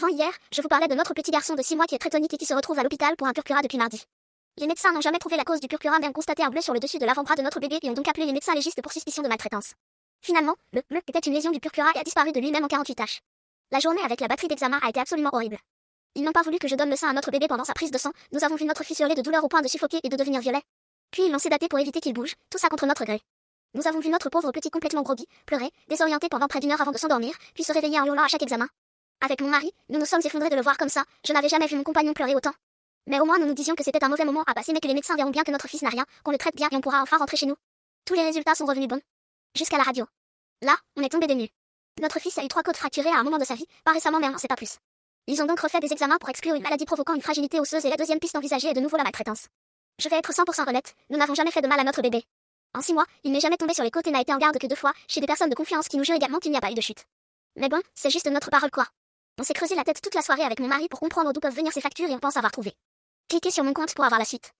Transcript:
Avant hier, je vous parlais de notre petit garçon de 6 mois qui est très tonique et qui se retrouve à l'hôpital pour un purpura depuis mardi. Les médecins n'ont jamais trouvé la cause du purpura mais ont constaté un bleu sur le dessus de l'avant-bras de notre bébé et ont donc appelé les médecins légistes pour suspicion de maltraitance. Finalement, le bleu était une lésion du purpura et a disparu de lui-même en 48 tâches. La journée avec la batterie d'examen a été absolument horrible. Ils n'ont pas voulu que je donne le sein à notre bébé pendant sa prise de sang, nous avons vu notre fils hurler de douleur au point de suffoquer et de devenir violet. Puis ils l'ont sédaté pour éviter qu'il bouge, tout ça contre notre gré. Nous avons vu notre pauvre petit complètement groggy, pleurer, désorienté pendant près d'une heure avant de s'endormir, puis se réveiller en hurlant à chaque examen. Avec mon mari, nous nous sommes effondrés de le voir comme ça, je n'avais jamais vu mon compagnon pleurer autant. Mais au moins nous nous disions que c'était un mauvais moment à passer mais que les médecins verront bien que notre fils n'a rien, qu'on le traite bien et on pourra enfin rentrer chez nous. Tous les résultats sont revenus bons. Jusqu'à la radio. Là, on est tombé des nues. Notre fils a eu 3 côtes fracturées à un moment de sa vie, pas récemment mais on n'en sait pas plus. Ils ont donc refait des examens pour exclure une maladie provoquant une fragilité osseuse et la deuxième piste envisagée est de nouveau la maltraitance. Je vais être 100% honnête, nous n'avons jamais fait de mal à notre bébé. En 6 mois, il n'est jamais tombé sur les côtes et n'a été en garde que 2 fois, chez des personnes de confiance qui nous jurent également qu'il n'y a pas eu de chute. Mais bon, c'est juste notre parole quoi. On s'est creusé la tête toute la soirée avec mon mari pour comprendre d'où peuvent venir ces factures et on pense avoir trouvé. Cliquez sur mon compte pour avoir la suite.